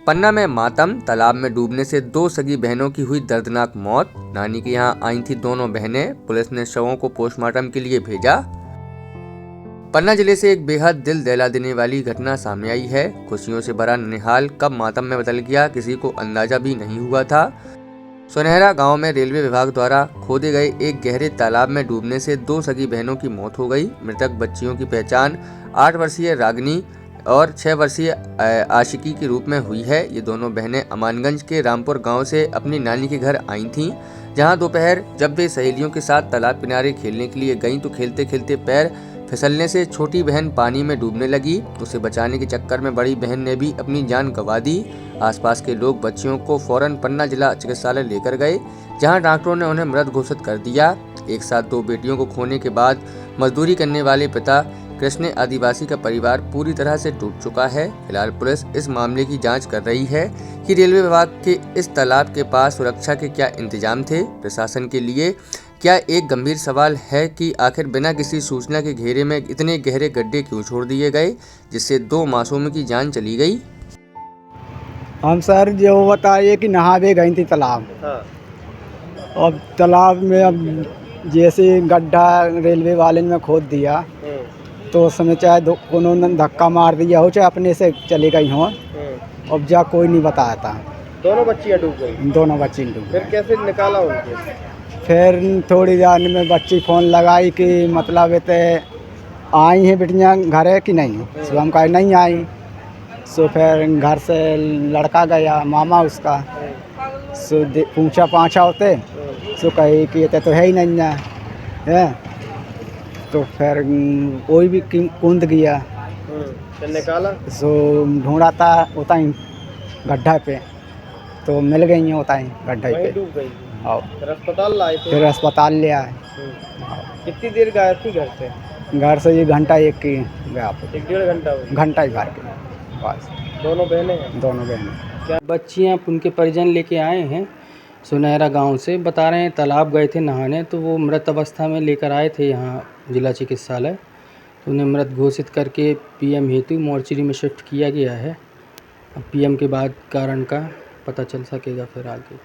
पन्ना में मातम, तालाब में डूबने से 2 सगी बहनों की हुई दर्दनाक मौत। नानी के यहाँ आई थी दोनों बहनें, पुलिस ने शवों को पोस्टमार्टम के लिए भेजा। पन्ना जिले से एक बेहद दिल दहला देने वाली घटना सामने आई है। खुशियों से भरा ननिहाल कब मातम में बदल गया, किसी को अंदाजा भी नहीं हुआ था। सुनहरा गांव में रेलवे विभाग द्वारा खोदे गए एक गहरे तालाब में डूबने से 2 सगी बहनों की मौत हो गई। मृतक बच्चियों की पहचान 8 वर्षीय रागिनी और 6 वर्षीय आशिकी के रूप में हुई है। ये दोनों बहनें अमानगंज के रामपुर गांव से अपनी नानी के घर आई थीं, जहां दोपहर जब वे सहेलियों के साथ तालाब किनारे खेलने के लिए गईं तो खेलते खेलते पैर फिसलने से छोटी बहन पानी में डूबने लगी। उसे बचाने के चक्कर में बड़ी बहन ने भी अपनी जान गंवा दी। आसपास के लोग बच्चियों को फौरन पन्ना जिला चिकित्सालय लेकर गए, जहां डॉक्टरों ने उन्हें मृत घोषित कर दिया। एक साथ 2 बेटियों को खोने के बाद मजदूरी करने वाले पिता कृष्ण आदिवासी का परिवार पूरी तरह से टूट चुका है। फिलहाल पुलिस इस मामले की जांच कर रही है कि रेलवे विभाग के इस तालाब के पास सुरक्षा के क्या इंतजाम थे। प्रशासन के लिए क्या एक गंभीर सवाल है कि आखिर बिना किसी सूचना के घेरे में इतने गहरे गड्ढे क्यों छोड़ दिए गए, जिससे 2 मासूमों की जान चली गई। हम सर जो बताइए कि नहावे गई थी तालाब। हाँ। अब तालाब में अब जैसे गड्ढा रेलवे वाले ने खोद दिया तो उस समय चाहे उन्होंने धक्का मार दिया हो चाहे अपने से चले गई हो, अब जा कोई नहीं बताया था। दोनों बच्चियां डूब गई। दोनों बच्ची डूब फिर गई। कैसे निकाला उनको? फिर थोड़ी देर में बच्ची फ़ोन लगाई कि मतलब इतने आई हैं बेटियाँ घर है कि नहीं। सो हम कहा नहीं आई। सो फिर घर से लड़का गया मामा उसका, सो पूछा पाछा होते, सो कही कि ये तो है ही नहीं है। तो फिर कोई भी कूद गया। फिर निकाला। सो ढूंढा था उतना ही गड्ढा पे, तो मिल गई हैं उतना ही गड्ढे पे। डूब गई। हाँ। फिर अस्पताल लाए थे। फिर अस्पताल ले आए। कितनी देर गायब थी घर से? घर से ये घंटा एक की गया, 1-1.5 घंटा हो गया। घंटा ही भर के बस। दोनों बहनें हैं? दोनों बहनें। क्या बच्चियाँ उनके परिजन लेके आए हैं सुनहरा गांव से, बता रहे हैं तालाब गए थे नहाने, तो वो मृत अवस्था में लेकर आए थे यहाँ जिला चिकित्सालय, तो उन्हें मृत घोषित करके पीएम हेतु मोर्चरी में शिफ्ट किया गया है। अब पीएम के बाद कारण का पता चल सकेगा फिर आगे।